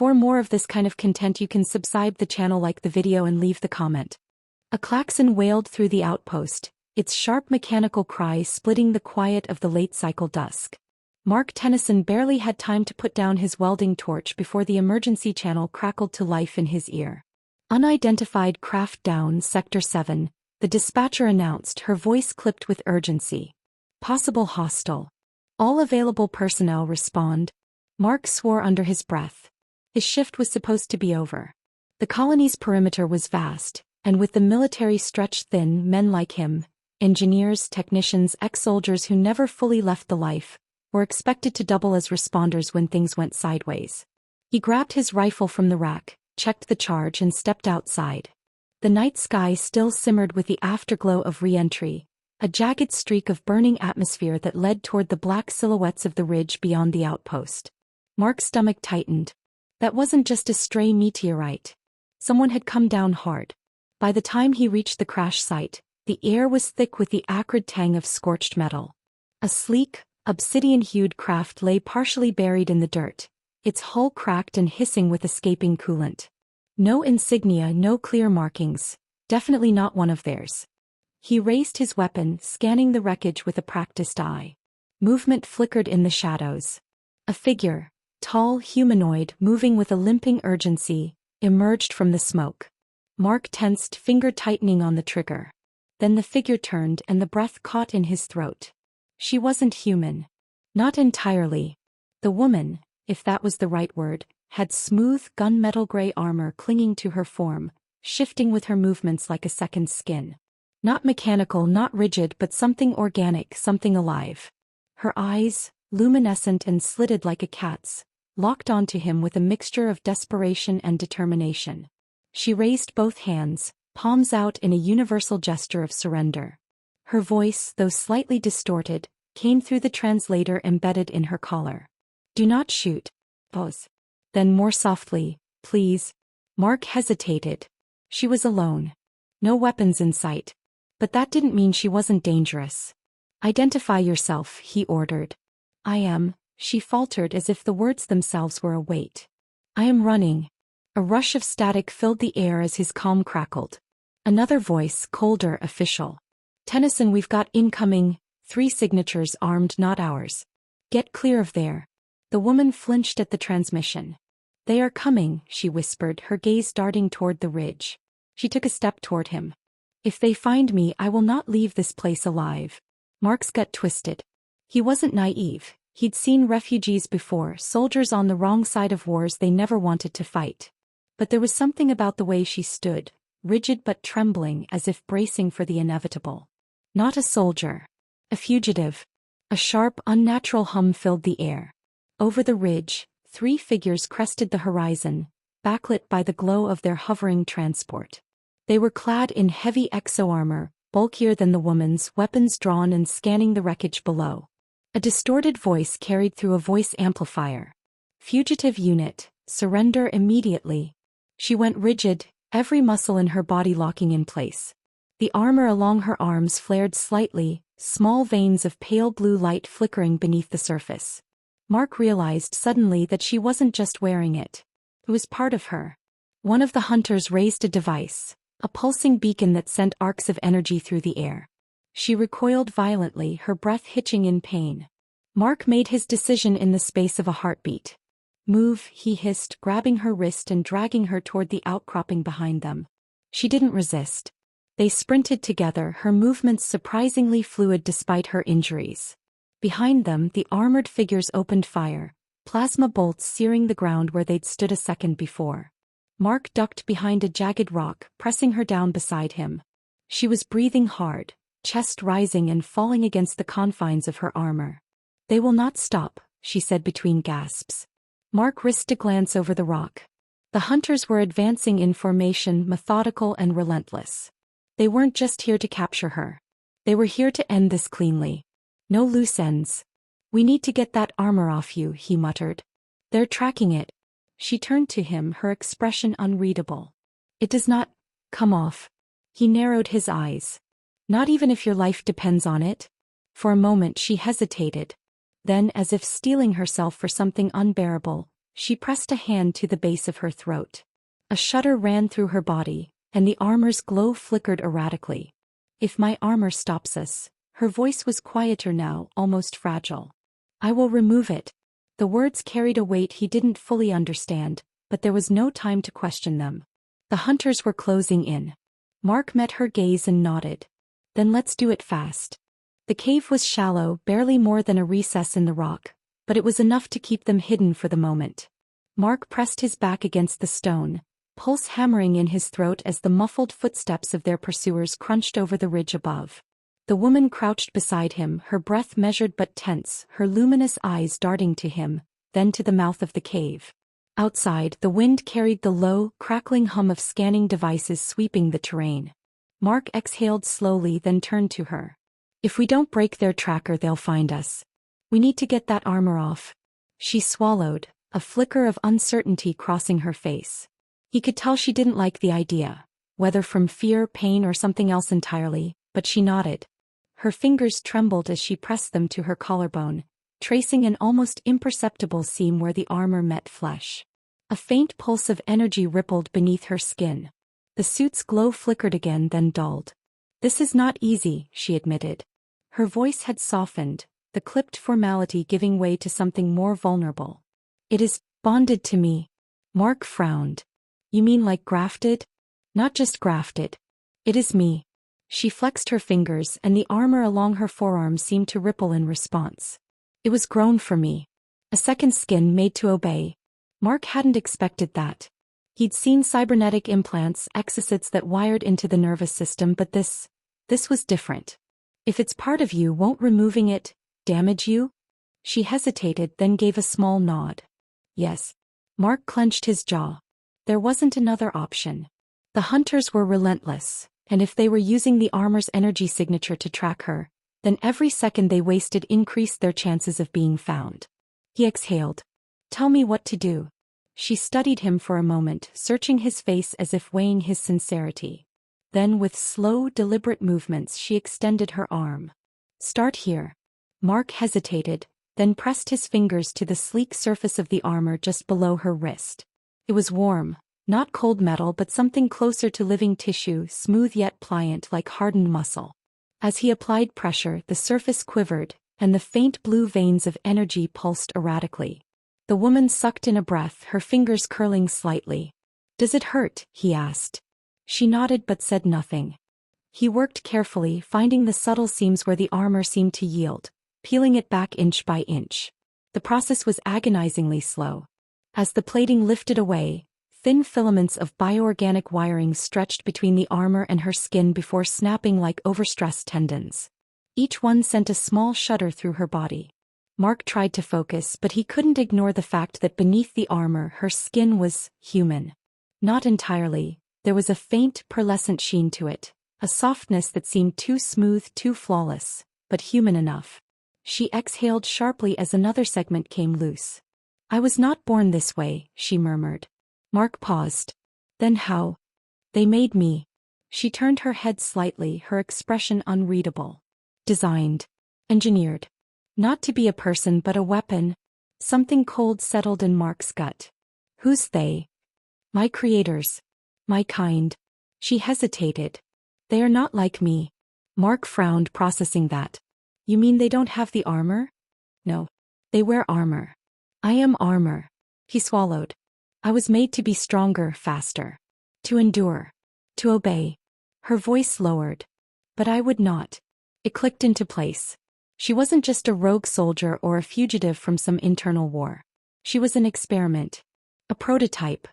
For more of this kind of content, you can subscribe the channel, like the video, and leave the comment. A klaxon wailed through the outpost, its sharp mechanical cry splitting the quiet of the late-cycle dusk. Mark Tennyson barely had time to put down his welding torch before the emergency channel crackled to life in his ear. Unidentified craft down, Sector 7, the dispatcher announced, her voice clipped with urgency. Possible hostile. All available personnel respond. Mark swore under his breath. His shift was supposed to be over. The colony's perimeter was vast, and with the military stretched thin, men like him, engineers, technicians, ex-soldiers who never fully left the life, were expected to double as responders when things went sideways. He grabbed his rifle from the rack, checked the charge, and stepped outside. The night sky still simmered with the afterglow of re-entry, a jagged streak of burning atmosphere that led toward the black silhouettes of the ridge beyond the outpost. Mark's stomach tightened. That wasn't just a stray meteorite. Someone had come down hard. By the time he reached the crash site, the air was thick with the acrid tang of scorched metal. A sleek, obsidian-hued craft lay partially buried in the dirt, its hull cracked and hissing with escaping coolant. No insignia, no clear markings, definitely not one of theirs. He raised his weapon, scanning the wreckage with a practiced eye. Movement flickered in the shadows. A figure, tall, humanoid, moving with a limping urgency, emerged from the smoke. Mark tensed, finger tightening on the trigger. Then the figure turned and the breath caught in his throat. She wasn't human. Not entirely. The woman, if that was the right word, had smooth, gunmetal gray armor clinging to her form, shifting with her movements like a second skin. Not mechanical, not rigid, but something organic, something alive. Her eyes, luminescent and slitted like a cat's, locked onto him with a mixture of desperation and determination. She raised both hands, palms out in a universal gesture of surrender. Her voice, though slightly distorted, came through the translator embedded in her collar. "Do not shoot." Pause. Then more softly, "Please." Mark hesitated. She was alone. No weapons in sight. But that didn't mean she wasn't dangerous. "Identify yourself," he ordered. "I am," she faltered as if the words themselves were a weight. "I am running." A rush of static filled the air as his calm crackled. Another voice, colder, official. "Tennyson, we've got incoming, 3 signatures armed, not ours. Get clear of there." The woman flinched at the transmission. "They are coming," she whispered, her gaze darting toward the ridge. She took a step toward him. "If they find me, I will not leave this place alive." Mark's gut twisted. He wasn't naive. He'd seen refugees before, soldiers on the wrong side of wars they never wanted to fight. But there was something about the way she stood, rigid but trembling, as if bracing for the inevitable. Not a soldier. A fugitive. A sharp, unnatural hum filled the air. Over the ridge, 3 figures crested the horizon, backlit by the glow of their hovering transport. They were clad in heavy exo-armor, bulkier than the woman's, weapons drawn and scanning the wreckage below. A distorted voice carried through a voice amplifier. "Fugitive unit, surrender immediately." She went rigid, every muscle in her body locking in place. The armor along her arms flared slightly, small veins of pale blue light flickering beneath the surface. Mark realized suddenly that she wasn't just wearing it. It was part of her. One of the hunters raised a device, a pulsing beacon that sent arcs of energy through the air. She recoiled violently, her breath hitching in pain. Mark made his decision in the space of a heartbeat. "Move," he hissed, grabbing her wrist and dragging her toward the outcropping behind them. She didn't resist. They sprinted together, her movements surprisingly fluid despite her injuries. Behind them, the armored figures opened fire, plasma bolts searing the ground where they'd stood a second before. Mark ducked behind a jagged rock, pressing her down beside him. She was breathing hard, chest rising and falling against the confines of her armor. "They will not stop," she said between gasps. Mark risked a glance over the rock. The hunters were advancing in formation, methodical and relentless. They weren't just here to capture her. They were here to end this cleanly. No loose ends. "We need to get that armor off you," he muttered. "They're tracking it." She turned to him, her expression unreadable. "It does not come off." He narrowed his eyes. "Not even if your life depends on it?" For a moment she hesitated. Then, as if steeling herself for something unbearable, She pressed a hand to the base of her throat. A shudder ran through her body, and the armor's glow flickered erratically. If my armor stops us, her voice was quieter now, almost fragile. I will remove it. The words carried a weight he didn't fully understand, but there was no time to question them. The hunters were closing in. Mark met her gaze and nodded. Then let's do it fast. The cave was shallow, barely more than a recess in the rock, but it was enough to keep them hidden for the moment. Mark pressed his back against the stone, pulse hammering in his throat as the muffled footsteps of their pursuers crunched over the ridge above. The woman crouched beside him, her breath measured but tense, her luminous eyes darting to him, then to the mouth of the cave. Outside, the wind carried the low, crackling hum of scanning devices sweeping the terrain. Mark exhaled slowly, then turned to her. If we don't break their tracker, they'll find us. We need to get that armor off. She swallowed, a flicker of uncertainty crossing her face. He could tell she didn't like the idea, whether from fear, pain, or something else entirely, but she nodded. Her fingers trembled as she pressed them to her collarbone, tracing an almost imperceptible seam where the armor met flesh. A faint pulse of energy rippled beneath her skin. The suit's glow flickered again, then dulled. This is not easy, she admitted. Her voice had softened, the clipped formality giving way to something more vulnerable. It is bonded to me. Mark frowned. You mean like grafted? Not just grafted. It is me. She flexed her fingers, and the armor along her forearm seemed to ripple in response. It was grown for me. A second skin made to obey. Mark hadn't expected that. He'd seen cybernetic implants, exocytes that wired into the nervous system, but this was different. If it's part of you, won't removing it damage you? She hesitated, then gave a small nod. Yes. Mark clenched his jaw. There wasn't another option. The hunters were relentless, and if they were using the armor's energy signature to track her, then every second they wasted increased their chances of being found. He exhaled. Tell me what to do. She studied him for a moment, searching his face as if weighing his sincerity. Then with slow, deliberate movements she extended her arm. Start here. Mark hesitated, then pressed his fingers to the sleek surface of the armor just below her wrist. It was warm, not cold metal but something closer to living tissue, smooth yet pliant like hardened muscle. As he applied pressure, the surface quivered, and the faint blue veins of energy pulsed erratically. The woman sucked in a breath, her fingers curling slightly. Does it hurt? He asked. She nodded but said nothing. He worked carefully, finding the subtle seams where the armor seemed to yield, peeling it back inch by inch. The process was agonizingly slow. As the plating lifted away, thin filaments of bioorganic wiring stretched between the armor and her skin before snapping like overstressed tendons. Each one sent a small shudder through her body. Mark tried to focus, but he couldn't ignore the fact that beneath the armor her skin was human. Not entirely, there was a faint, pearlescent sheen to it, a softness that seemed too smooth, too flawless, but human enough. She exhaled sharply as another segment came loose. I was not born this way, she murmured. Mark paused. Then how? They made me. She turned her head slightly, her expression unreadable. Designed. Engineered. Not to be a person but a weapon. Something cold settled in Mark's gut. Who's they? My creators. My kind. She hesitated. They are not like me. Mark frowned, processing that. You mean they don't have the armor? No. They wear armor. I am armor. He swallowed. I was made to be stronger, faster. To endure. To obey. Her voice lowered. But I would not. It clicked into place. She wasn't just a rogue soldier or a fugitive from some internal war. She was an experiment. A prototype.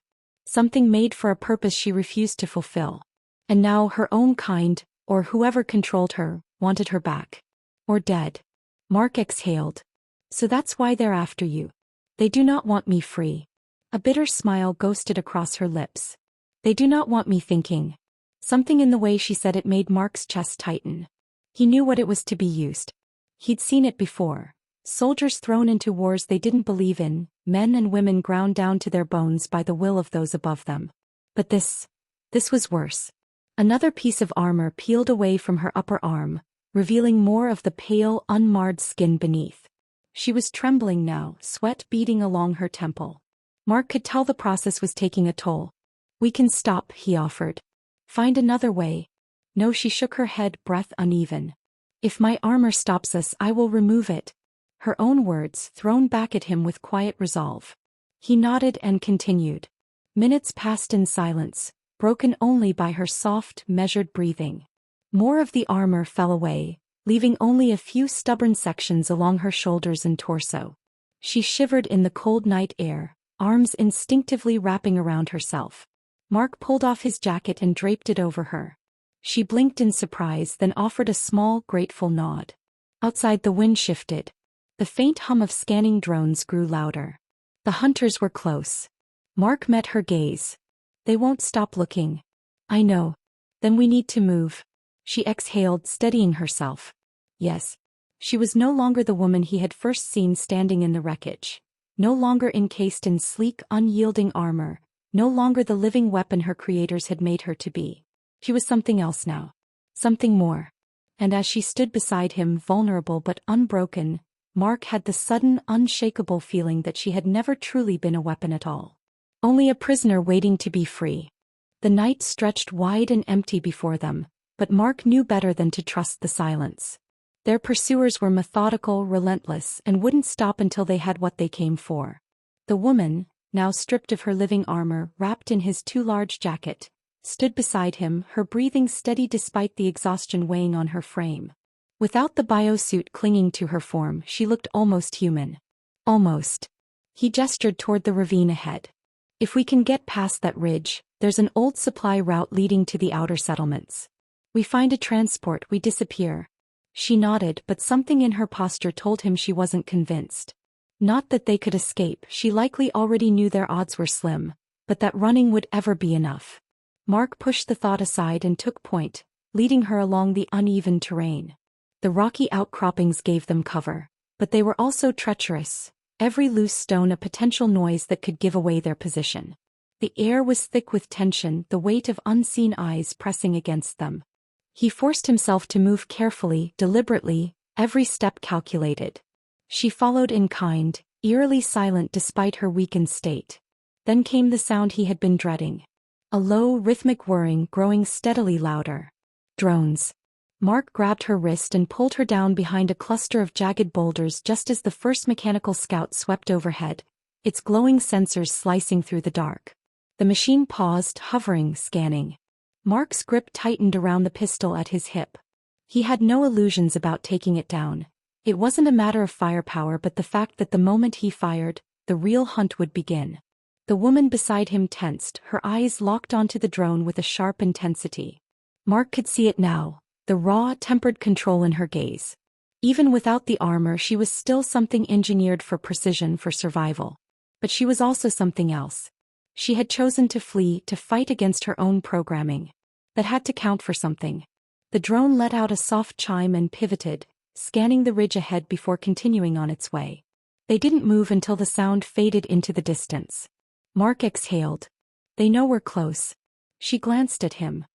Something made for a purpose she refused to fulfill. And now her own kind, or whoever controlled her, wanted her back. Or dead. Mark exhaled. So that's why they're after you. They do not want me free. A bitter smile ghosted across her lips. They do not want me thinking. Something in the way she said it made Mark's chest tighten. He knew what it was to be used. He'd seen it before. Soldiers thrown into wars they didn't believe in, men and women ground down to their bones by the will of those above them. But this was worse. Another piece of armor peeled away from her upper arm, revealing more of the pale, unmarred skin beneath. She was trembling now, sweat beading along her temple. Mark could tell the process was taking a toll. "We can stop," he offered. "Find another way." "No," she shook her head, breath uneven. "If my armor stops us, I will remove it." Her own words thrown back at him with quiet resolve. He nodded and continued. Minutes passed in silence, broken only by her soft, measured breathing. More of the armor fell away, leaving only a few stubborn sections along her shoulders and torso. She shivered in the cold night air, arms instinctively wrapping around herself. Mark pulled off his jacket and draped it over her. She blinked in surprise, then offered a small, grateful nod. Outside, the wind shifted. The faint hum of scanning drones grew louder. The hunters were close. Mark met her gaze. "They won't stop looking." "I know. Then we need to move." She exhaled, steadying herself. Yes. She was no longer the woman he had first seen standing in the wreckage. No longer encased in sleek, unyielding armor. No longer the living weapon her creators had made her to be. She was something else now. Something more. And as she stood beside him, vulnerable but unbroken, Mark had the sudden, unshakable feeling that she had never truly been a weapon at all. Only a prisoner waiting to be free. The night stretched wide and empty before them, but Mark knew better than to trust the silence. Their pursuers were methodical, relentless, and wouldn't stop until they had what they came for. The woman, now stripped of her living armor, wrapped in his too large jacket, stood beside him, her breathing steady despite the exhaustion weighing on her frame. Without the biosuit clinging to her form, she looked almost human. Almost. He gestured toward the ravine ahead. "If we can get past that ridge, there's an old supply route leading to the outer settlements. We find a transport, we disappear." She nodded, but something in her posture told him she wasn't convinced. Not that they could escape, she likely already knew their odds were slim, but that running would ever be enough. Mark pushed the thought aside and took point, leading her along the uneven terrain. The rocky outcroppings gave them cover, but they were also treacherous, every loose stone a potential noise that could give away their position. The air was thick with tension, the weight of unseen eyes pressing against them. He forced himself to move carefully, deliberately, every step calculated. She followed in kind, eerily silent despite her weakened state. Then came the sound he had been dreading. A low, rhythmic whirring growing steadily louder. Drones. Mark grabbed her wrist and pulled her down behind a cluster of jagged boulders just as the first mechanical scout swept overhead, its glowing sensors slicing through the dark. The machine paused, hovering, scanning. Mark's grip tightened around the pistol at his hip. He had no illusions about taking it down. It wasn't a matter of firepower but the fact that the moment he fired, the real hunt would begin. The woman beside him tensed, her eyes locked onto the drone with a sharp intensity. Mark could see it now, the raw, tempered control in her gaze. Even without the armor, she was still something engineered for precision, for survival. But she was also something else. She had chosen to flee, to fight against her own programming. That had to count for something. The drone let out a soft chime and pivoted, scanning the ridge ahead before continuing on its way. They didn't move until the sound faded into the distance. Mark exhaled. "They know we're close." She glanced at him.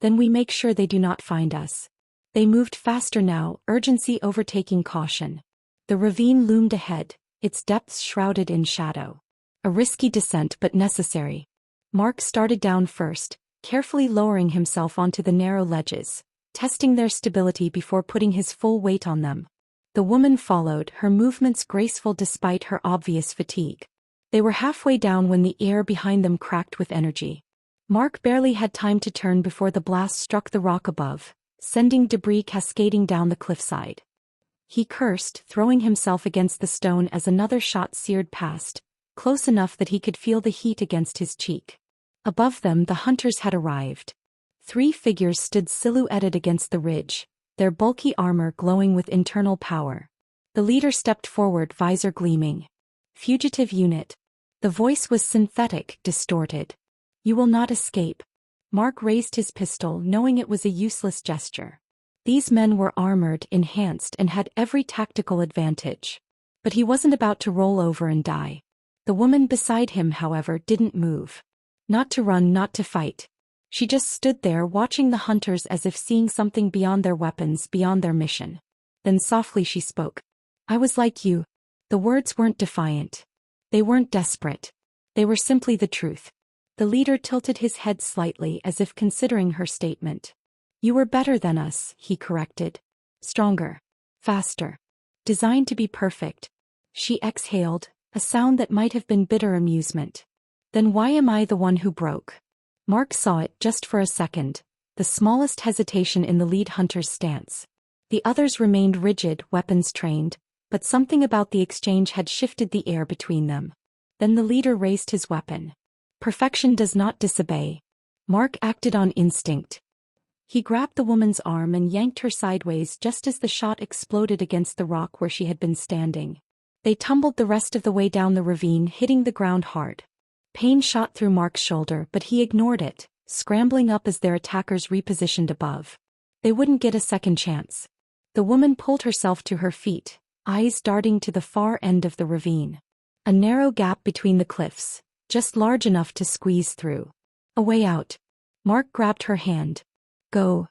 "Then we make sure they do not find us." They moved faster now, urgency overtaking caution. The ravine loomed ahead, its depths shrouded in shadow. A risky descent but necessary. Mark started down first, carefully lowering himself onto the narrow ledges, testing their stability before putting his full weight on them. The woman followed, her movements graceful despite her obvious fatigue. They were halfway down when the air behind them cracked with energy. Mark barely had time to turn before the blast struck the rock above, sending debris cascading down the cliffside. He cursed, throwing himself against the stone as another shot seared past, close enough that he could feel the heat against his cheek. Above them, the hunters had arrived. 3 figures stood silhouetted against the ridge, their bulky armor glowing with internal power. The leader stepped forward, visor gleaming. "Fugitive unit." The voice was synthetic, distorted. "You will not escape." Mark raised his pistol, knowing it was a useless gesture. These men were armored, enhanced, and had every tactical advantage. But he wasn't about to roll over and die. The woman beside him, however, didn't move. Not to run, not to fight. She just stood there watching the hunters as if seeing something beyond their weapons, beyond their mission. Then softly she spoke. "I was like you." The words weren't defiant. They weren't desperate. They were simply the truth. The leader tilted his head slightly as if considering her statement. You were better than us, he corrected. Stronger. Faster. Designed to be perfect. She exhaled, a sound that might have been bitter amusement. Then why am I the one who broke? Mark saw it just for a second, the smallest hesitation in the lead hunter's stance. The others remained rigid, weapons trained, but something about the exchange had shifted the air between them. Then the leader raised his weapon. Perfection does not disobey. Mark acted on instinct. He grabbed the woman's arm and yanked her sideways just as the shot exploded against the rock where she had been standing. They tumbled the rest of the way down the ravine, hitting the ground hard. Pain shot through Mark's shoulder, but he ignored it, scrambling up as their attackers repositioned above. They wouldn't get a second chance. The woman pulled herself to her feet, eyes darting to the far end of the ravine. A narrow gap between the cliffs, just large enough to squeeze through. A way out. Mark grabbed her hand. Go.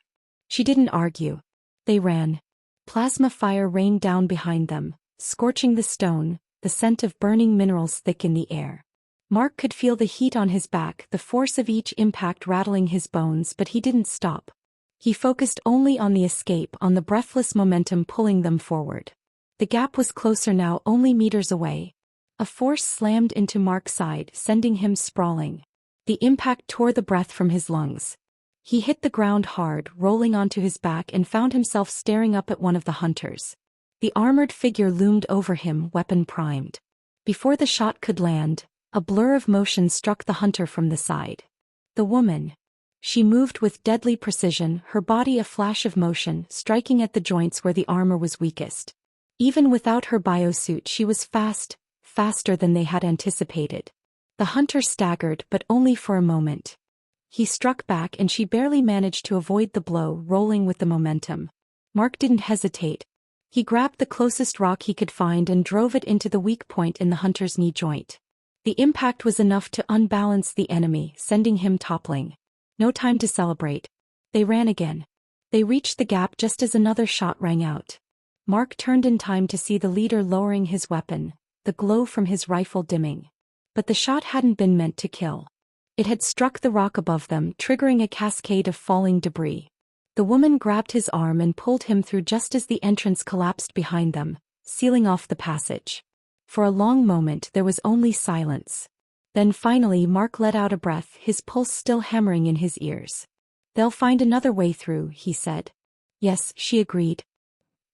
She didn't argue. They ran. Plasma fire rained down behind them, scorching the stone, the scent of burning minerals thick in the air. Mark could feel the heat on his back, the force of each impact rattling his bones, but he didn't stop. He focused only on the escape, on the breathless momentum pulling them forward. The gap was closer now, only meters away. A force slammed into Mark's side, sending him sprawling. The impact tore the breath from his lungs. He hit the ground hard, rolling onto his back, and found himself staring up at one of the hunters. The armored figure loomed over him, weapon primed. Before the shot could land, a blur of motion struck the hunter from the side. The woman. She moved with deadly precision, her body a flash of motion, striking at the joints where the armor was weakest. Even without her biosuit, she was fast, faster than they had anticipated. The hunter staggered, but only for a moment. He struck back and she barely managed to avoid the blow, rolling with the momentum. Mark didn't hesitate. He grabbed the closest rock he could find and drove it into the weak point in the hunter's knee joint. The impact was enough to unbalance the enemy, sending him toppling. No time to celebrate. They ran again. They reached the gap just as another shot rang out. Mark turned in time to see the leader lowering his weapon, the glow from his rifle dimming. But the shot hadn't been meant to kill. It had struck the rock above them, triggering a cascade of falling debris. The woman grabbed his arm and pulled him through just as the entrance collapsed behind them, sealing off the passage. For a long moment there was only silence. Then finally Mark let out a breath, his pulse still hammering in his ears. They'll find another way through, he said. Yes, she agreed.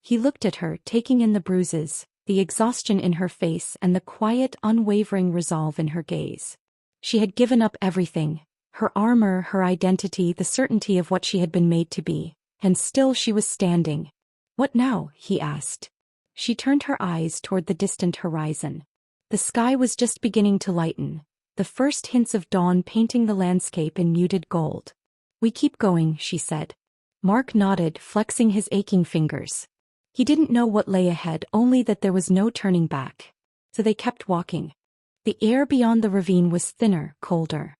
He looked at her, taking in the bruises, the exhaustion in her face, and the quiet, unwavering resolve in her gaze. She had given up everything, her armor, her identity, the certainty of what she had been made to be, and still she was standing. What now? He asked. She turned her eyes toward the distant horizon. The sky was just beginning to lighten, the first hints of dawn painting the landscape in muted gold. We keep going, she said. Mark nodded, flexing his aching fingers. He didn't know what lay ahead, only that there was no turning back. So they kept walking. The air beyond the ravine was thinner, colder.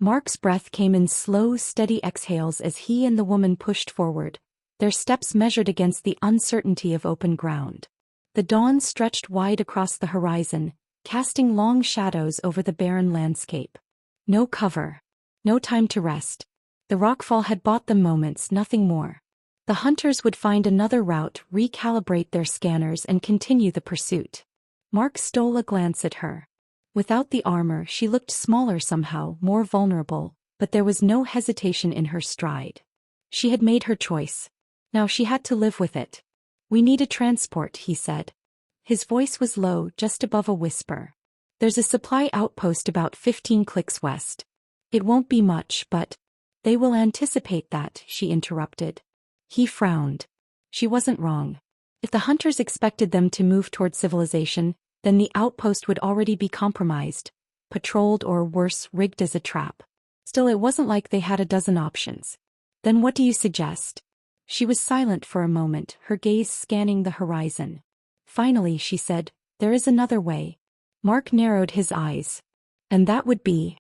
Mark's breath came in slow, steady exhales as he and the woman pushed forward, their steps measured against the uncertainty of open ground. The dawn stretched wide across the horizon, casting long shadows over the barren landscape. No cover. No time to rest. The rockfall had bought them moments, nothing more. The hunters would find another route, recalibrate their scanners, and continue the pursuit. Mark stole a glance at her. Without the armor, she looked smaller somehow, more vulnerable, but there was no hesitation in her stride. She had made her choice. Now she had to live with it. We need a transport, he said. His voice was low, just above a whisper. There's a supply outpost about 15 clicks west. It won't be much, but... They will anticipate that, she interrupted. He frowned. She wasn't wrong. If the hunters expected them to move toward civilization, then the outpost would already be compromised, patrolled, or worse, rigged as a trap. Still, it wasn't like they had a dozen options. Then what do you suggest? She was silent for a moment, her gaze scanning the horizon. Finally, she said, there is another way. Mark narrowed his eyes. And that would be...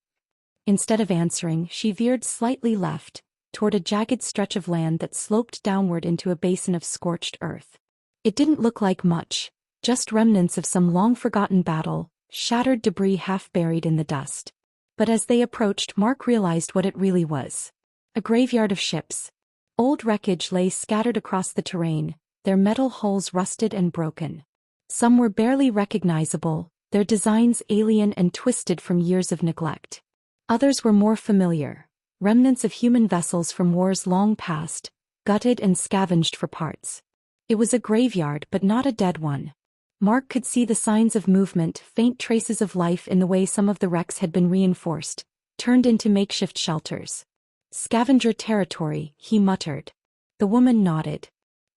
Instead of answering, she veered slightly left, toward a jagged stretch of land that sloped downward into a basin of scorched earth. It didn't look like much, just remnants of some long-forgotten battle, shattered debris half buried in the dust. But as they approached, Mark realized what it really was. A graveyard of ships. Old wreckage lay scattered across the terrain, their metal hulls rusted and broken. Some were barely recognizable, their designs alien and twisted from years of neglect. Others were more familiar, remnants of human vessels from wars long past, gutted and scavenged for parts. It was a graveyard but not a dead one. Mark could see the signs of movement, faint traces of life in the way some of the wrecks had been reinforced, turned into makeshift shelters. Scavenger territory, he muttered. The woman nodded.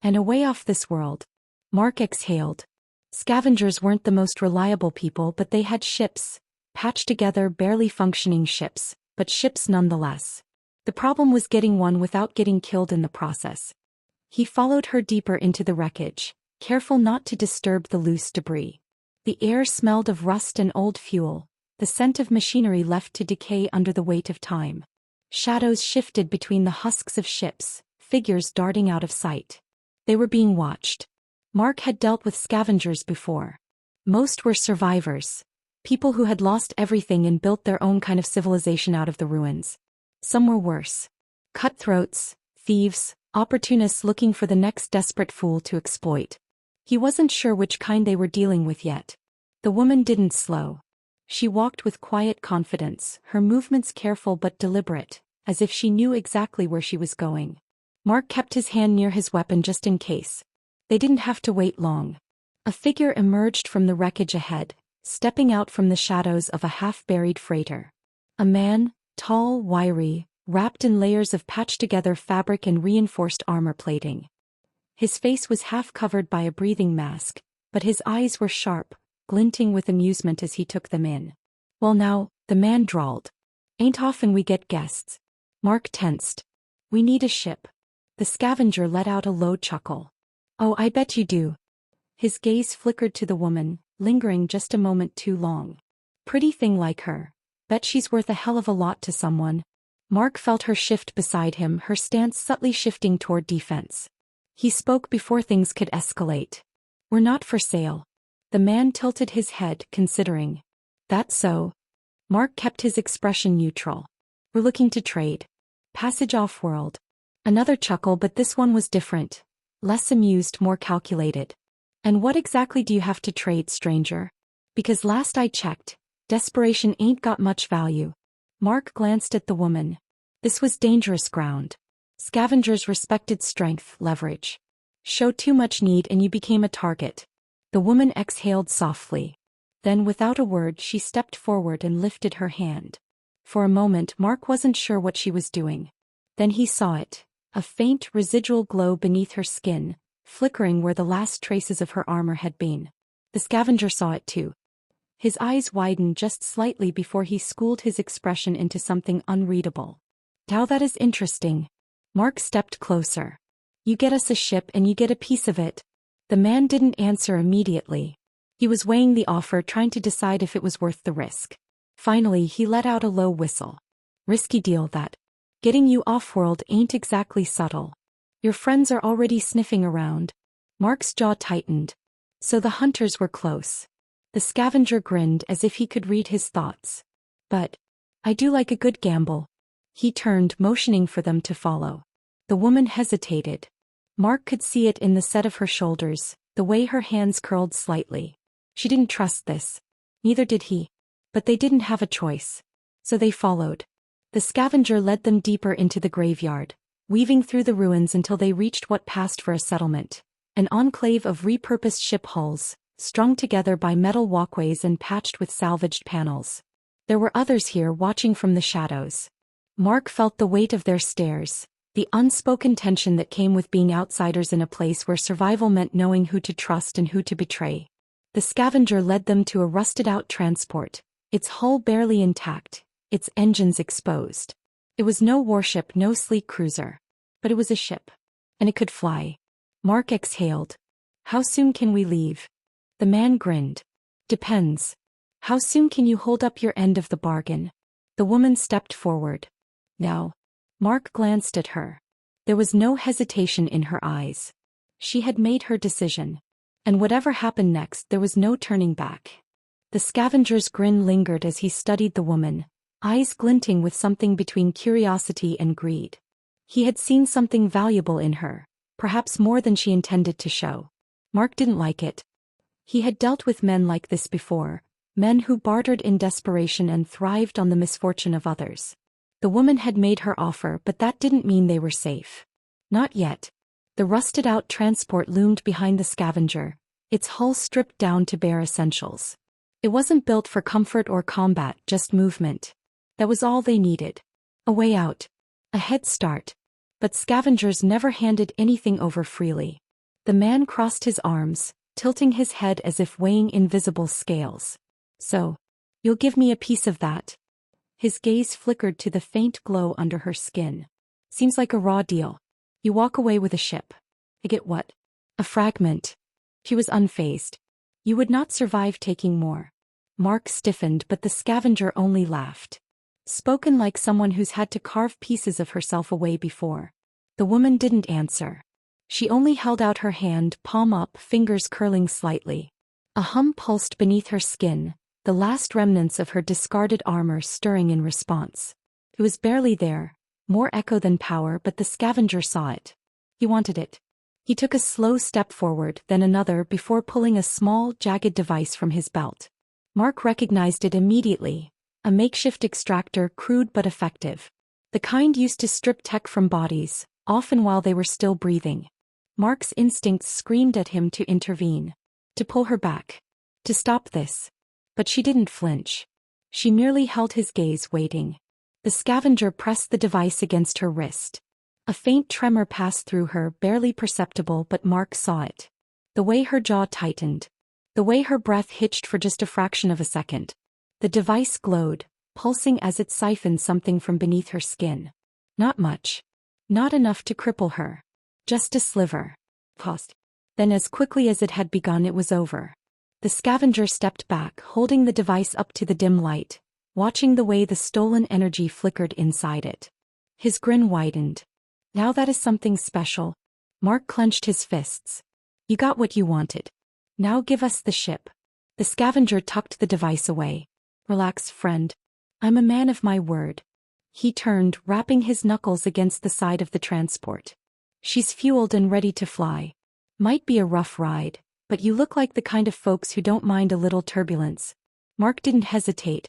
And away off this world. Mark exhaled. Scavengers weren't the most reliable people, but they had ships, patched together, barely functioning ships, but ships nonetheless. The problem was getting one without getting killed in the process. He followed her deeper into the wreckage, careful not to disturb the loose debris. The air smelled of rust and old fuel, the scent of machinery left to decay under the weight of time. Shadows shifted between the husks of ships, figures darting out of sight. They were being watched. Mark had dealt with scavengers before. Most were survivors, people who had lost everything and built their own kind of civilization out of the ruins. Some were worse. Cutthroats, thieves, opportunists looking for the next desperate fool to exploit. He wasn't sure which kind they were dealing with yet. The woman didn't slow. She walked with quiet confidence, her movements careful but deliberate, as if she knew exactly where she was going. Mark kept his hand near his weapon just in case. They didn't have to wait long. A figure emerged from the wreckage ahead, stepping out from the shadows of a half-buried freighter. A man, tall, wiry, wrapped in layers of patched-together fabric and reinforced armor plating. His face was half covered by a breathing mask, but his eyes were sharp, glinting with amusement as he took them in. "Well now," the man drawled. "Ain't often we get guests." Mark tensed. "We need a ship." The scavenger let out a low chuckle. "Oh, I bet you do." His gaze flickered to the woman, lingering just a moment too long. "Pretty thing like her. Bet she's worth a hell of a lot to someone." Mark felt her shift beside him, her stance subtly shifting toward defense. He spoke before things could escalate. "We're not for sale." The man tilted his head, considering. "That's so." Mark kept his expression neutral. "We're looking to trade. Passage off-world." Another chuckle, but this one was different. Less amused, more calculated. "And what exactly do you have to trade, stranger? Because last I checked, desperation ain't got much value." Mark glanced at the woman. This was dangerous ground. Scavengers respected strength, leverage. Show too much need and you became a target. The woman exhaled softly. Then without a word she stepped forward and lifted her hand. For a moment Mark wasn't sure what she was doing. Then he saw it. A faint residual glow beneath her skin, flickering where the last traces of her armor had been. The scavenger saw it too. His eyes widened just slightly before he schooled his expression into something unreadable. "Now that is interesting." Mark stepped closer. "You get us a ship and you get a piece of it." The man didn't answer immediately. He was weighing the offer, trying to decide if it was worth the risk. Finally he let out a low whistle. "Risky deal that. Getting you off-world ain't exactly subtle. Your friends are already sniffing around." Mark's jaw tightened. So the hunters were close. The scavenger grinned as if he could read his thoughts. "But I do like a good gamble." He turned, motioning for them to follow. The woman hesitated. Mark could see it in the set of her shoulders, the way her hands curled slightly. She didn't trust this. Neither did he. But they didn't have a choice. So they followed. The scavenger led them deeper into the graveyard, weaving through the ruins until they reached what passed for a settlement. An enclave of repurposed ship hulls, strung together by metal walkways and patched with salvaged panels. There were others here watching from the shadows. Mark felt the weight of their stares, the unspoken tension that came with being outsiders in a place where survival meant knowing who to trust and who to betray. The scavenger led them to a rusted-out transport, its hull barely intact, its engines exposed. It was no warship, no sleek cruiser. But it was a ship. And it could fly. Mark exhaled. "How soon can we leave?" The man grinned. "Depends. How soon can you hold up your end of the bargain?" The woman stepped forward. "Now." Mark glanced at her. There was no hesitation in her eyes. She had made her decision. And whatever happened next, there was no turning back. The scavenger's grin lingered as he studied the woman, eyes glinting with something between curiosity and greed. He had seen something valuable in her, perhaps more than she intended to show. Mark didn't like it. He had dealt with men like this before, men who bartered in desperation and thrived on the misfortune of others. The woman had made her offer, but that didn't mean they were safe. Not yet. The rusted-out transport loomed behind the scavenger, its hull stripped down to bare essentials. It wasn't built for comfort or combat, just movement. That was all they needed. A way out. A head start. But scavengers never handed anything over freely. The man crossed his arms, tilting his head as if weighing invisible scales. So, you'll give me a piece of that? His gaze flickered to the faint glow under her skin. Seems like a raw deal. You walk away with a ship. I get what? A fragment. She was unfazed. You would not survive taking more. Mark stiffened, but the scavenger only laughed. Spoken like someone who's had to carve pieces of herself away before. The woman didn't answer. She only held out her hand, palm up, fingers curling slightly. A hum pulsed beneath her skin, the last remnants of her discarded armor stirring in response. It was barely there, more echo than power, but the scavenger saw it. He wanted it. He took a slow step forward, then another, before pulling a small, jagged device from his belt. Mark recognized it immediately. A makeshift extractor, crude but effective. The kind used to strip tech from bodies, often while they were still breathing. Mark's instincts screamed at him to intervene. To pull her back. To stop this. But she didn't flinch. She merely held his gaze, waiting. The scavenger pressed the device against her wrist. A faint tremor passed through her, barely perceptible, but Mark saw it. The way her jaw tightened. The way her breath hitched for just a fraction of a second. The device glowed, pulsing as it siphoned something from beneath her skin. Not much. Not enough to cripple her. Just a sliver. Paused. Then as quickly as it had begun, it was over. The scavenger stepped back, holding the device up to the dim light, watching the way the stolen energy flickered inside it. His grin widened. Now that is something special. Mark clenched his fists. You got what you wanted. Now give us the ship. The scavenger tucked the device away. Relax, friend. I'm a man of my word. He turned, rapping his knuckles against the side of the transport. She's fueled and ready to fly. Might be a rough ride, but you look like the kind of folks who don't mind a little turbulence. Mark didn't hesitate.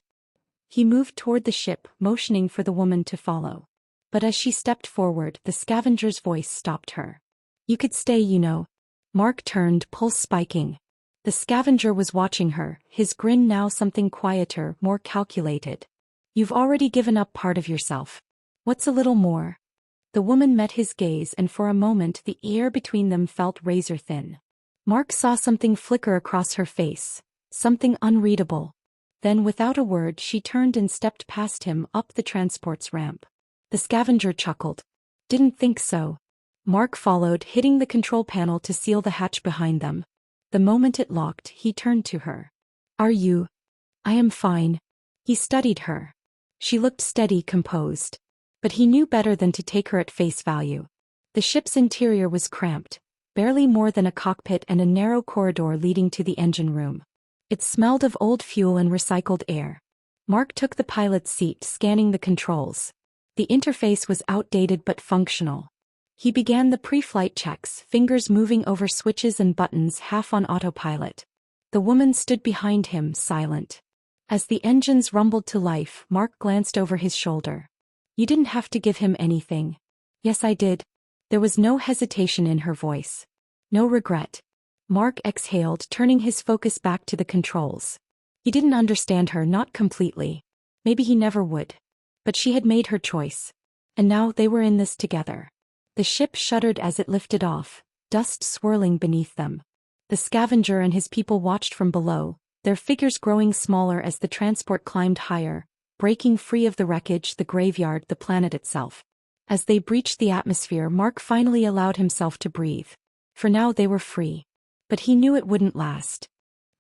He moved toward the ship, motioning for the woman to follow. But as she stepped forward, the scavenger's voice stopped her. You could stay, you know. Mark turned, pulse spiking. The scavenger was watching her, his grin now something quieter, more calculated. You've already given up part of yourself. What's a little more? The woman met his gaze, and for a moment the air between them felt razor thin. Mark saw something flicker across her face, something unreadable. Then without a word she turned and stepped past him up the transport's ramp. The scavenger chuckled. Didn't think so. Mark followed, hitting the control panel to seal the hatch behind them. The moment it locked, he turned to her. Are you? I am fine. He studied her. She looked steady, composed. But he knew better than to take her at face value. The ship's interior was cramped, barely more than a cockpit and a narrow corridor leading to the engine room. It smelled of old fuel and recycled air. Mark took the pilot's seat, scanning the controls. The interface was outdated but functional. He began the pre-flight checks, fingers moving over switches and buttons, half on autopilot. The woman stood behind him, silent. As the engines rumbled to life, Mark glanced over his shoulder. You didn't have to give him anything. Yes, I did. There was no hesitation in her voice. No regret. Mark exhaled, turning his focus back to the controls. He didn't understand her, not completely. Maybe he never would. But she had made her choice. And now they were in this together. The ship shuddered as it lifted off, dust swirling beneath them. The scavenger and his people watched from below, their figures growing smaller as the transport climbed higher, breaking free of the wreckage, the graveyard, the planet itself. As they breached the atmosphere, Mark finally allowed himself to breathe. For now they were free. But he knew it wouldn't last.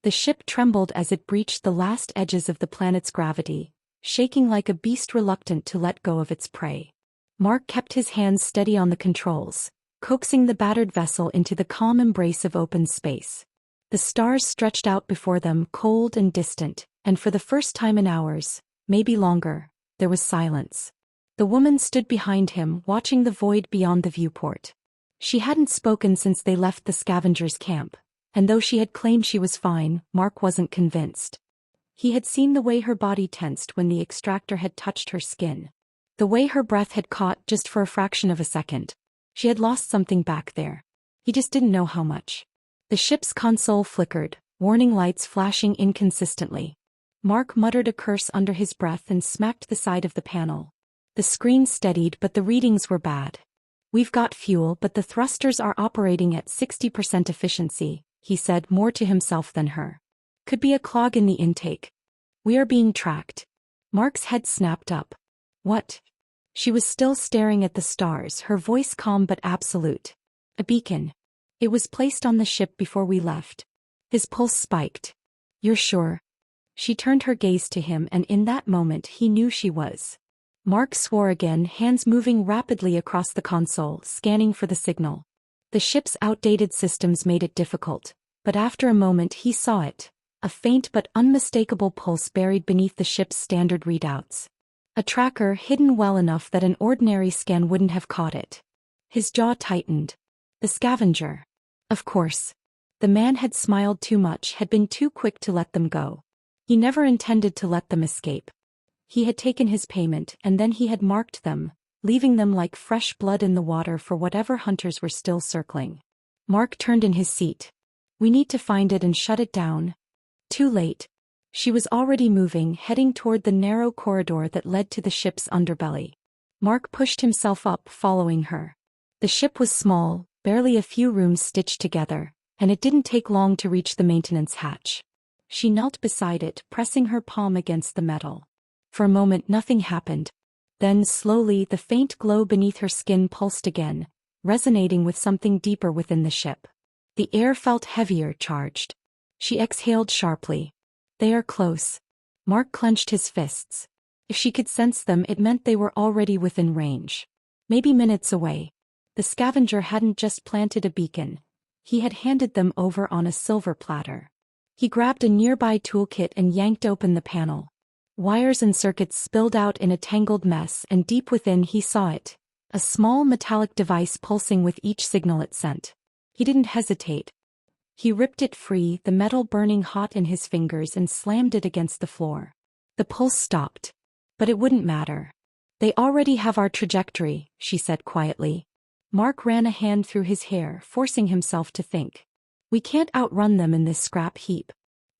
The ship trembled as it breached the last edges of the planet's gravity, shaking like a beast reluctant to let go of its prey. Mark kept his hands steady on the controls, coaxing the battered vessel into the calm embrace of open space. The stars stretched out before them, cold and distant, and for the first time in hours, maybe longer, there was silence. The woman stood behind him, watching the void beyond the viewport. She hadn't spoken since they left the scavengers' camp, and though she had claimed she was fine, Mark wasn't convinced. He had seen the way her body tensed when the extractor had touched her skin. The way her breath had caught just for a fraction of a second. She had lost something back there. He just didn't know how much. The ship's console flickered, warning lights flashing inconsistently. Mark muttered a curse under his breath and smacked the side of the panel. The screen steadied, but the readings were bad. "We've got fuel, but the thrusters are operating at 60% efficiency," he said, more to himself than her. "Could be a clog in the intake. We are being tracked." Mark's head snapped up. "What?" She was still staring at the stars, her voice calm but absolute. "A beacon. It was placed on the ship before we left." His pulse spiked. "You're sure?" She turned her gaze to him, and in that moment he knew she was. Mark swore again, hands moving rapidly across the console, scanning for the signal. The ship's outdated systems made it difficult, but after a moment he saw it. A faint but unmistakable pulse buried beneath the ship's standard readouts. A tracker hidden well enough that an ordinary scan wouldn't have caught it. His jaw tightened. The scavenger. Of course. The man had smiled too much, had been too quick to let them go. He never intended to let them escape. He had taken his payment, and then he had marked them, leaving them like fresh blood in the water for whatever hunters were still circling. Mark turned in his seat. "We need to find it and shut it down." Too late. She was already moving, heading toward the narrow corridor that led to the ship's underbelly. Mark pushed himself up, following her. The ship was small, barely a few rooms stitched together, and it didn't take long to reach the maintenance hatch. She knelt beside it, pressing her palm against the metal. For a moment nothing happened. Then slowly the faint glow beneath her skin pulsed again, resonating with something deeper within the ship. The air felt heavier, charged. She exhaled sharply. "They are close." Mark clenched his fists. If she could sense them, it meant they were already within range. Maybe minutes away. The scavenger hadn't just planted a beacon. He had handed them over on a silver platter. He grabbed a nearby toolkit and yanked open the panel. Wires and circuits spilled out in a tangled mess, and deep within he saw it. A small metallic device pulsing with each signal it sent. He didn't hesitate. He ripped it free, the metal burning hot in his fingers, and slammed it against the floor. The pulse stopped. But it wouldn't matter. "They already have our trajectory," she said quietly. Mark ran a hand through his hair, forcing himself to think. "We can't outrun them in this scrap heap."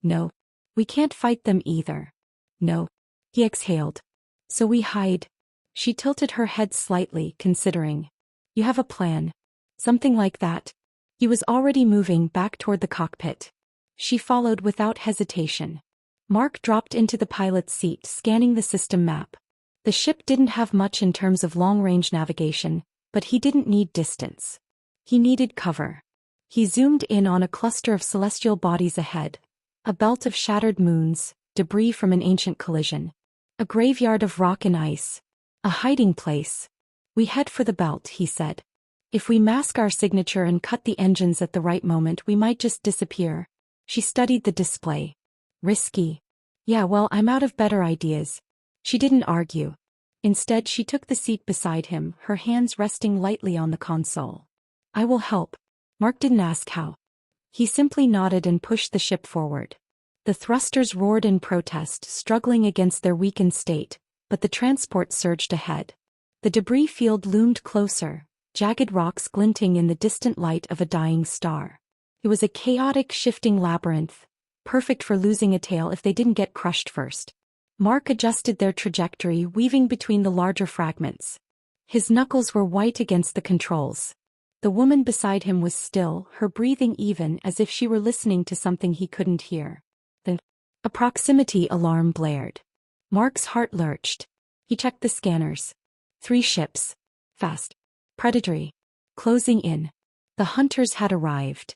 "No. We can't fight them either." "No." He exhaled. "So we hide." She tilted her head slightly, considering. "You have a plan." "Something like that." He was already moving back toward the cockpit. She followed without hesitation. Mark dropped into the pilot's seat, scanning the system map. The ship didn't have much in terms of long-range navigation, but he didn't need distance. He needed cover. He zoomed in on a cluster of celestial bodies ahead. A belt of shattered moons, debris from an ancient collision. A graveyard of rock and ice. A hiding place. "We head for the belt," he said. "If we mask our signature and cut the engines at the right moment, we might just disappear." She studied the display. "Risky." "Yeah, well, I'm out of better ideas." She didn't argue. Instead, she took the seat beside him, her hands resting lightly on the console. "I will help." Mark didn't ask how. He simply nodded and pushed the ship forward. The thrusters roared in protest, struggling against their weakened state, but the transport surged ahead. The debris field loomed closer, jagged rocks glinting in the distant light of a dying star. It was a chaotic, shifting labyrinth, perfect for losing a tail if they didn't get crushed first. Mark adjusted their trajectory, weaving between the larger fragments. His knuckles were white against the controls. The woman beside him was still, her breathing even, as if she were listening to something he couldn't hear. A proximity alarm blared. Mark's heart lurched. He checked the scanners. 3 ships. Fast. Predatory. Closing in. The hunters had arrived.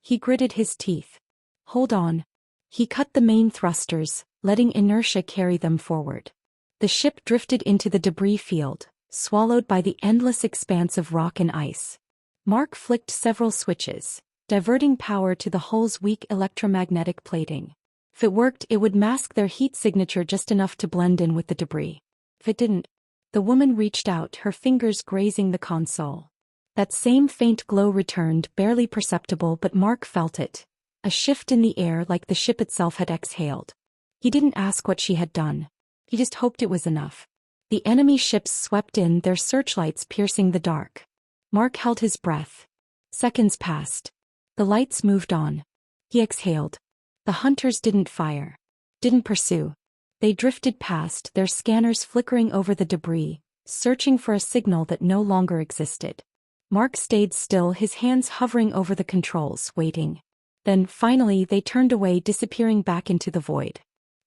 He gritted his teeth. "Hold on." He cut the main thrusters, letting inertia carry them forward. The ship drifted into the debris field, swallowed by the endless expanse of rock and ice. Mark flicked several switches. diverting power to the hull's weak electromagnetic plating. If it worked, it would mask their heat signature just enough to blend in with the debris. If it didn't, the woman reached out, her fingers grazing the console. That same faint glow returned, barely perceptible, but Mark felt it. A shift in the air, like the ship itself had exhaled. He didn't ask what she had done. He just hoped it was enough. The enemy ships swept in, their searchlights piercing the dark. Mark held his breath. Seconds passed. The lights moved on. He exhaled. The hunters didn't fire. Didn't pursue. They drifted past, their scanners flickering over the debris, searching for a signal that no longer existed. Mark stayed still, his hands hovering over the controls, waiting. Then, finally, they turned away, disappearing back into the void.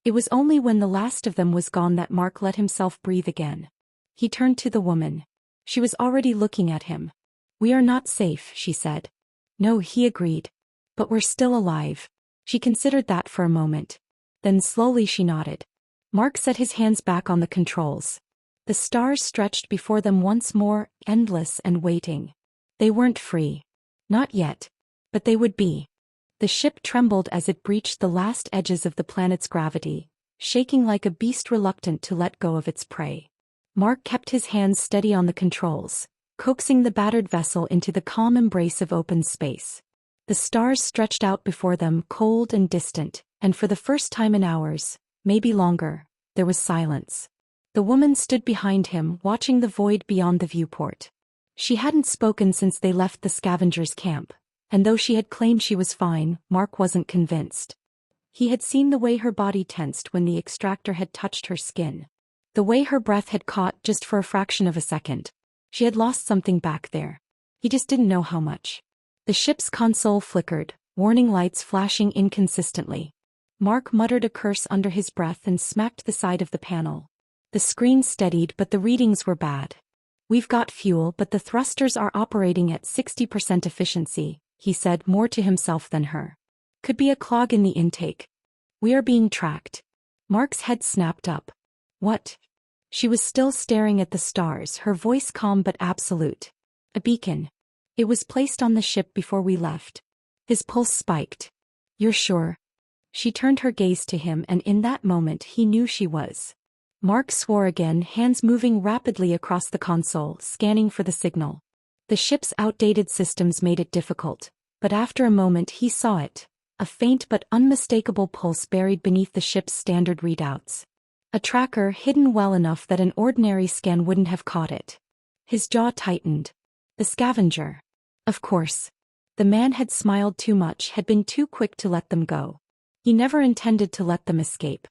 It was only when the last of them was gone that Mark let himself breathe again. He turned to the woman. She was already looking at him. "We are not safe," she said. "No," he agreed. "But we're still alive." She considered that for a moment. Then slowly she nodded. Mark set his hands back on the controls. The stars stretched before them once more, endless and waiting. They weren't free. Not yet. But they would be. The ship trembled as it breached the last edges of the planet's gravity, shaking like a beast reluctant to let go of its prey. Mark kept his hands steady on the controls, coaxing the battered vessel into the calm embrace of open space. The stars stretched out before them, cold and distant, and for the first time in hours, maybe longer, there was silence. The woman stood behind him, watching the void beyond the viewport. She hadn't spoken since they left the scavengers' camp, and though she had claimed she was fine, Mark wasn't convinced. He had seen the way her body tensed when the extractor had touched her skin. The way her breath had caught just for a fraction of a second. She had lost something back there. He just didn't know how much. The ship's console flickered, warning lights flashing inconsistently. Mark muttered a curse under his breath and smacked the side of the panel. The screen steadied, but the readings were bad. "We've got fuel, but the thrusters are operating at 60% efficiency," he said, more to himself than her. "Could be a clog in the intake. We are being tracked." Mark's head snapped up. "What?" She was still staring at the stars, her voice calm but absolute. "A beacon. It was placed on the ship before we left." His pulse spiked. "You're sure?" She turned her gaze to him, and in that moment he knew she was. Mark swore again, hands moving rapidly across the console, scanning for the signal. The ship's outdated systems made it difficult, but after a moment he saw it, a faint but unmistakable pulse buried beneath the ship's standard readouts. A tracker hidden well enough that an ordinary scan wouldn't have caught it. His jaw tightened. The scavenger. Of course. The man had smiled too much, had been too quick to let them go. He never intended to let them escape.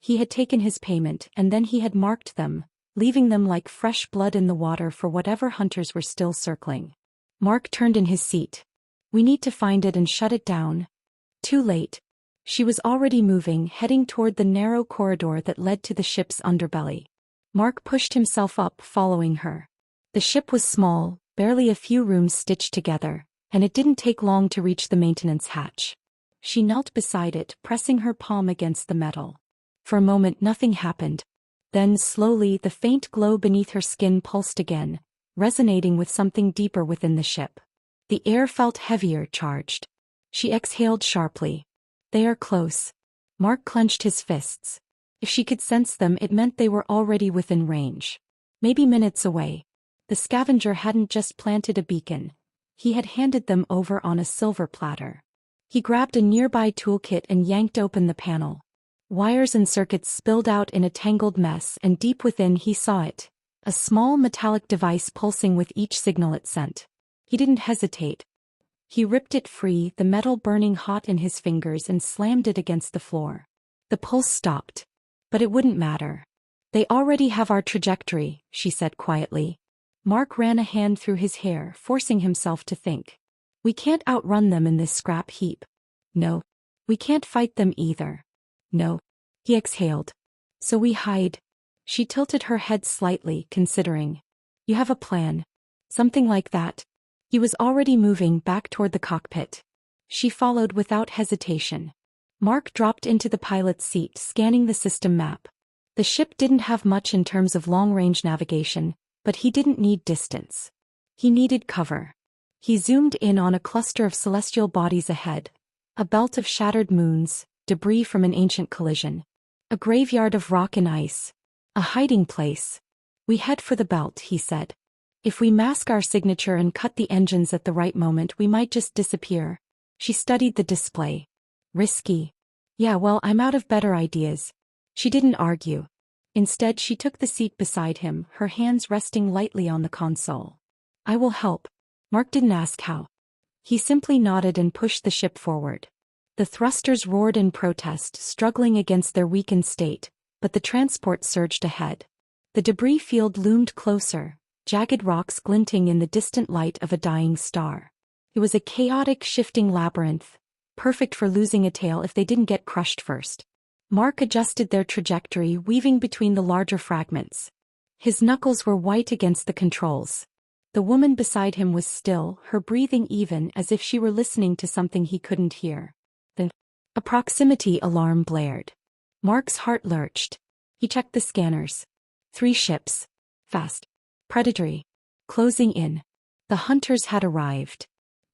He had taken his payment, and then he had marked them, leaving them like fresh blood in the water for whatever hunters were still circling. Mark turned in his seat. "We need to find it and shut it down." Too late. She was already moving, heading toward the narrow corridor that led to the ship's underbelly. Mark pushed himself up, following her. The ship was small, barely a few rooms stitched together, and it didn't take long to reach the maintenance hatch. She knelt beside it, pressing her palm against the metal. For a moment nothing happened. Then, slowly, the faint glow beneath her skin pulsed again, resonating with something deeper within the ship. The air felt heavier, charged. She exhaled sharply. "They are close." Mark clenched his fists. If she could sense them, it meant they were already within range. Maybe minutes away. The scavenger hadn't just planted a beacon. He had handed them over on a silver platter. He grabbed a nearby toolkit and yanked open the panel. Wires and circuits spilled out in a tangled mess, and deep within he saw it. A small metallic device pulsing with each signal it sent. He didn't hesitate. He ripped it free, the metal burning hot in his fingers, and slammed it against the floor. The pulse stopped. But it wouldn't matter. "They already have our trajectory," she said quietly. Mark ran a hand through his hair, forcing himself to think. "We can't outrun them in this scrap heap." "No. We can't fight them either." "No." He exhaled. "So we hide." She tilted her head slightly, considering. "You have a plan." "Something like that." He was already moving back toward the cockpit. She followed without hesitation. Mark dropped into the pilot's seat, scanning the system map. The ship didn't have much in terms of long-range navigation, but he didn't need distance. He needed cover. He zoomed in on a cluster of celestial bodies ahead, a belt of shattered moons, debris from an ancient collision. A graveyard of rock and ice. A hiding place. We head for the belt, he said. If we mask our signature and cut the engines at the right moment, we might just disappear. She studied the display. Risky. Yeah, well, I'm out of better ideas. She didn't argue. Instead, she took the seat beside him, her hands resting lightly on the console. I will help. Mark didn't ask how. He simply nodded and pushed the ship forward. The thrusters roared in protest, struggling against their weakened state, but the transport surged ahead. The debris field loomed closer, jagged rocks glinting in the distant light of a dying star. It was a chaotic, shifting labyrinth, perfect for losing a tail if they didn't get crushed first. Mark adjusted their trajectory, weaving between the larger fragments. His knuckles were white against the controls. The woman beside him was still, her breathing even, as if she were listening to something he couldn't hear. Then, a proximity alarm blared. Mark's heart lurched. He checked the scanners. 3 ships. Fast. Predatory. Closing in. The hunters had arrived.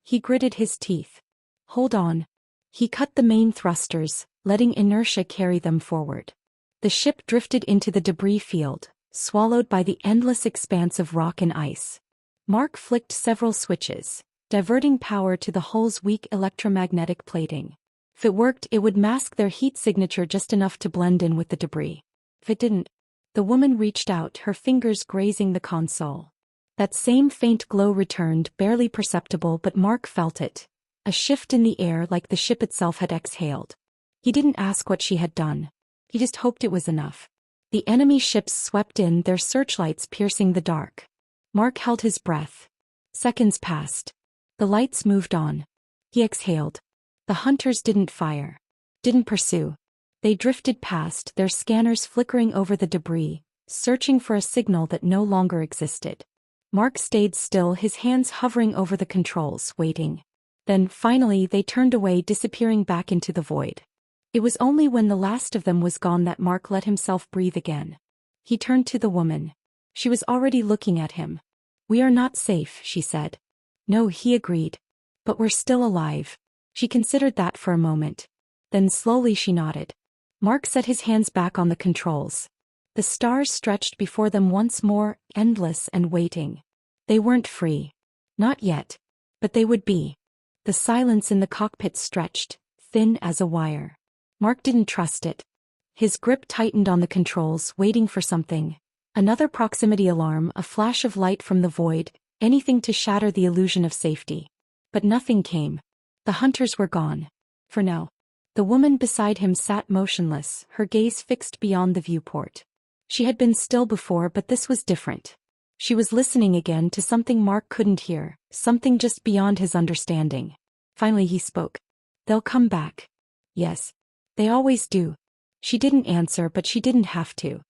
He gritted his teeth. Hold on. He cut the main thrusters, letting inertia carry them forward. The ship drifted into the debris field, swallowed by the endless expanse of rock and ice. Mark flicked several switches, diverting power to the hull's weak electromagnetic plating. If it worked, it would mask their heat signature just enough to blend in with the debris. If it didn't, the woman reached out, her fingers grazing the console. That same faint glow returned, barely perceptible, but Mark felt it. A shift in the air, like the ship itself had exhaled. He didn't ask what she had done. He just hoped it was enough. The enemy ships swept in, their searchlights piercing the dark. Mark held his breath. Seconds passed. The lights moved on. He exhaled. The hunters didn't fire. Didn't pursue. They drifted past, their scanners flickering over the debris, searching for a signal that no longer existed. Mark stayed still, his hands hovering over the controls, waiting. Then, finally, they turned away, disappearing back into the void. It was only when the last of them was gone that Mark let himself breathe again. He turned to the woman. She was already looking at him. We are not safe, she said. No, he agreed. But we're still alive. She considered that for a moment. Then slowly she nodded. Mark set his hands back on the controls. The stars stretched before them once more, endless and waiting. They weren't free. Not yet. But they would be. The silence in the cockpit stretched, thin as a wire. Mark didn't trust it. His grip tightened on the controls, waiting for something. Another proximity alarm, a flash of light from the void, anything to shatter the illusion of safety. But nothing came. The hunters were gone. For now. The woman beside him sat motionless, her gaze fixed beyond the viewport. She had been still before, but this was different. She was listening again to something Mark couldn't hear, something just beyond his understanding. Finally he spoke. They'll come back. Yes. They always do. She didn't answer, but she didn't have to.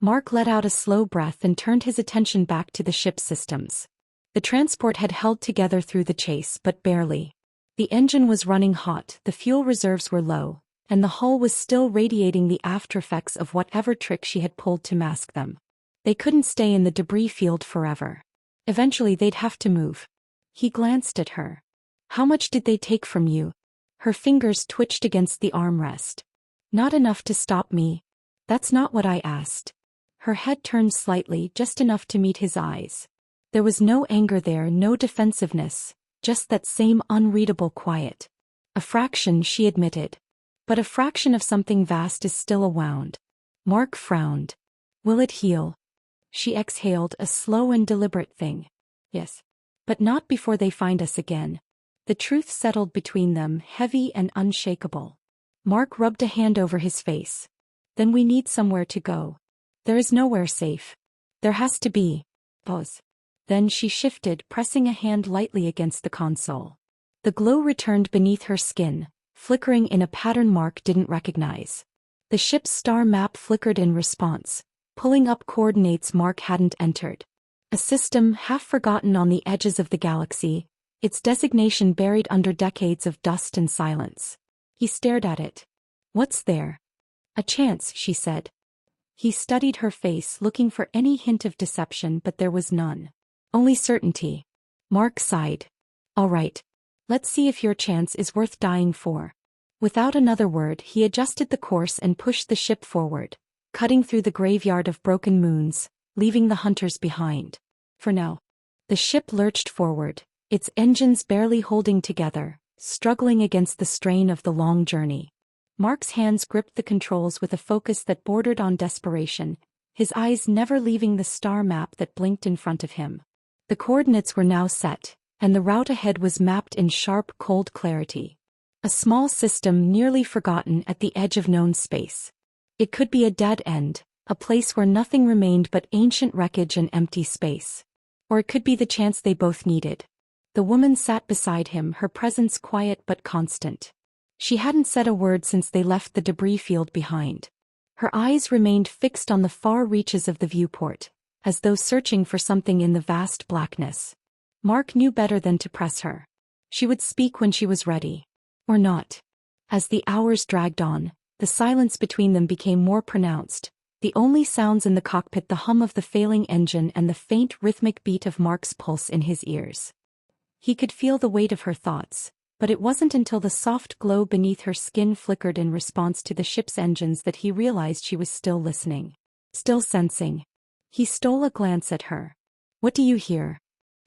Mark let out a slow breath and turned his attention back to the ship's systems. The transport had held together through the chase, but barely. The engine was running hot, the fuel reserves were low, and the hull was still radiating the aftereffects of whatever trick she had pulled to mask them. They couldn't stay in the debris field forever. Eventually they'd have to move. He glanced at her. How much did they take from you? Her fingers twitched against the armrest. Not enough to stop me. That's not what I asked. Her head turned slightly, just enough to meet his eyes. There was no anger there, no defensiveness, just that same unreadable quiet. A fraction, she admitted. But a fraction of something vast is still a wound. Mark frowned. Will it heal? She exhaled, a slow and deliberate thing. Yes. But not before they find us again. The truth settled between them, heavy and unshakable. Mark rubbed a hand over his face. Then we need somewhere to go. There is nowhere safe. There has to be. Pause. Then she shifted, pressing a hand lightly against the console. The glow returned beneath her skin, flickering in a pattern Mark didn't recognize. The ship's star map flickered in response, pulling up coordinates Mark hadn't entered. A system half forgotten on the edges of the galaxy, its designation buried under decades of dust and silence. He stared at it. What's there? A chance, she said. He studied her face, looking for any hint of deception, but there was none. Only certainty. Mark sighed. All right. Let's see if your chance is worth dying for. Without another word, he adjusted the course and pushed the ship forward, cutting through the graveyard of broken moons, leaving the hunters behind. For now. The ship lurched forward, its engines barely holding together, struggling against the strain of the long journey. Mark's hands gripped the controls with a focus that bordered on desperation, his eyes never leaving the star map that blinked in front of him. The coordinates were now set, and the route ahead was mapped in sharp, cold clarity. A small system nearly forgotten at the edge of known space. It could be a dead end, a place where nothing remained but ancient wreckage and empty space. Or it could be the chance they both needed. The woman sat beside him, her presence quiet but constant. She hadn't said a word since they left the debris field behind. Her eyes remained fixed on the far reaches of the viewport, as though searching for something in the vast blackness. Mark knew better than to press her. She would speak when she was ready. Or not. As the hours dragged on, the silence between them became more pronounced, the only sounds in the cockpit the hum of the failing engine and the faint rhythmic beat of Mark's pulse in his ears. He could feel the weight of her thoughts, but it wasn't until the soft glow beneath her skin flickered in response to the ship's engines that he realized she was still listening. Still sensing. He stole a glance at her. "What do you hear?"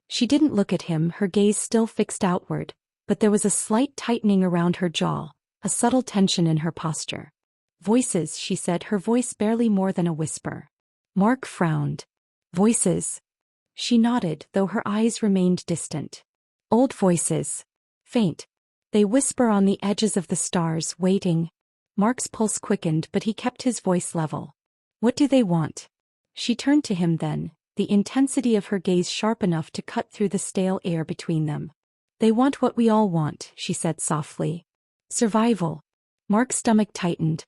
She didn't look at him, her gaze still fixed outward, but there was a slight tightening around her jaw, a subtle tension in her posture. "Voices," she said, her voice barely more than a whisper. Mark frowned. "Voices?" She nodded, though her eyes remained distant. "Old voices. Faint. They whisper on the edges of the stars, waiting." Mark's pulse quickened, but he kept his voice level. "What do they want?" She turned to him then, the intensity of her gaze sharp enough to cut through the stale air between them. "They want what we all want," she said softly. "Survival." Mark's stomach tightened.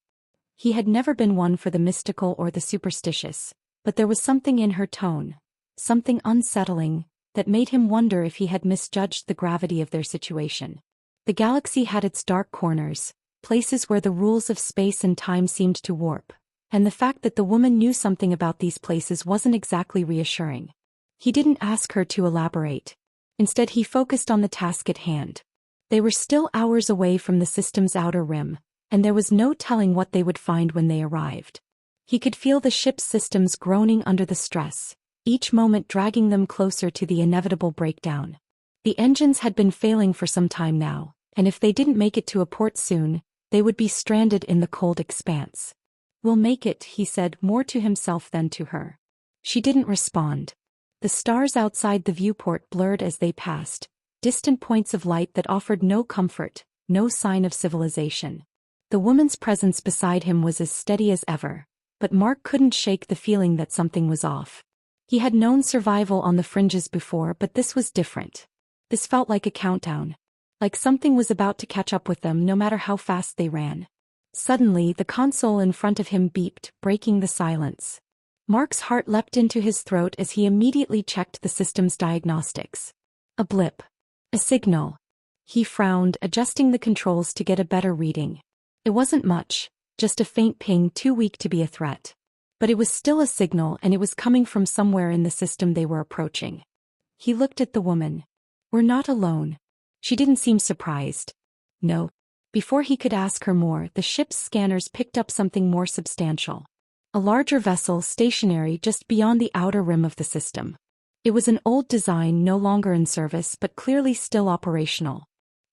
He had never been one for the mystical or the superstitious, but there was something in her tone, something unsettling, that made him wonder if he had misjudged the gravity of their situation. The galaxy had its dark corners, places where the rules of space and time seemed to warp, and the fact that the woman knew something about these places wasn't exactly reassuring. He didn't ask her to elaborate. Instead, he focused on the task at hand. They were still hours away from the system's outer rim, and there was no telling what they would find when they arrived. He could feel the ship's systems groaning under the stress, each moment dragging them closer to the inevitable breakdown. The engines had been failing for some time now, and if they didn't make it to a port soon, they would be stranded in the cold expanse. "We'll make it," he said, more to himself than to her. She didn't respond. The stars outside the viewport blurred as they passed, distant points of light that offered no comfort, no sign of civilization. The woman's presence beside him was as steady as ever, but Mark couldn't shake the feeling that something was off. He had known survival on the fringes before, but this was different. This felt like a countdown. Like something was about to catch up with them no matter how fast they ran. Suddenly, the console in front of him beeped, breaking the silence. Mark's heart leapt into his throat as he immediately checked the system's diagnostics. A blip. A signal. He frowned, adjusting the controls to get a better reading. It wasn't much, just a faint ping too weak to be a threat. But it was still a signal, and it was coming from somewhere in the system they were approaching. He looked at the woman. "We're not alone." She didn't seem surprised. No. Before he could ask her more, the ship's scanners picked up something more substantial. A larger vessel stationary just beyond the outer rim of the system. It was an old design, no longer in service, but clearly still operational.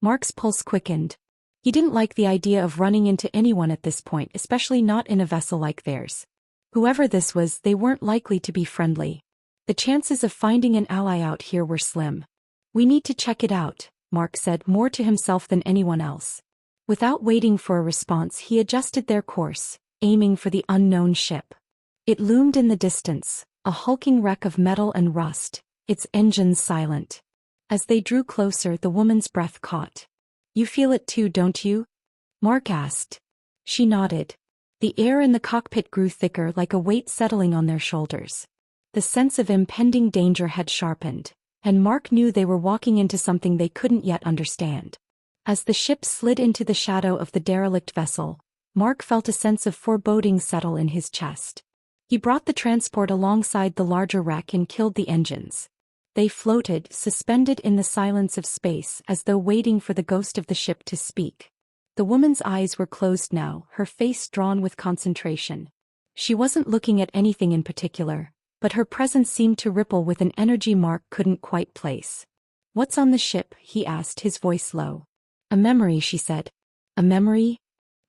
Mark's pulse quickened. He didn't like the idea of running into anyone at this point, especially not in a vessel like theirs. Whoever this was, they weren't likely to be friendly. The chances of finding an ally out here were slim. "We need to check it out," Mark said, more to himself than anyone else. Without waiting for a response, he adjusted their course, aiming for the unknown ship. It loomed in the distance, a hulking wreck of metal and rust, its engines silent. As they drew closer, the woman's breath caught. "You feel it too, don't you?" Mark asked. She nodded. The air in the cockpit grew thicker, like a weight settling on their shoulders. The sense of impending danger had sharpened, and Mark knew they were walking into something they couldn't yet understand. As the ship slid into the shadow of the derelict vessel, Mark felt a sense of foreboding settle in his chest. He brought the transport alongside the larger wreck and killed the engines. They floated, suspended in the silence of space as though waiting for the ghost of the ship to speak. The woman's eyes were closed now, her face drawn with concentration. She wasn't looking at anything in particular, but her presence seemed to ripple with an energy Mark couldn't quite place. "What's on the ship?" he asked, his voice low. "A memory," she said. "A memory?"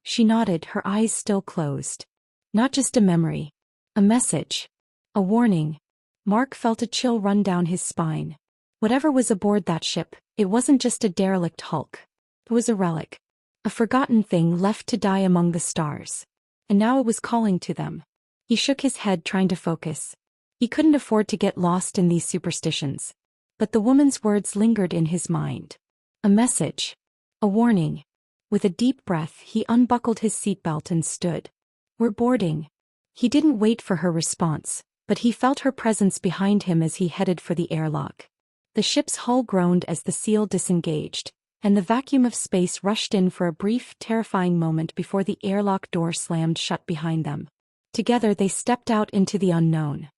She nodded, her eyes still closed. "Not just a memory. A message. A warning." Mark felt a chill run down his spine. Whatever was aboard that ship, it wasn't just a derelict hulk. It was a relic. A forgotten thing left to die among the stars. And now it was calling to them. He shook his head, trying to focus. He couldn't afford to get lost in these superstitions. But the woman's words lingered in his mind. A message. A warning. With a deep breath, he unbuckled his seatbelt and stood. "We're boarding." He didn't wait for her response, but he felt her presence behind him as he headed for the airlock. The ship's hull groaned as the seal disengaged, and the vacuum of space rushed in for a brief, terrifying moment before the airlock door slammed shut behind them. Together they stepped out into the unknown.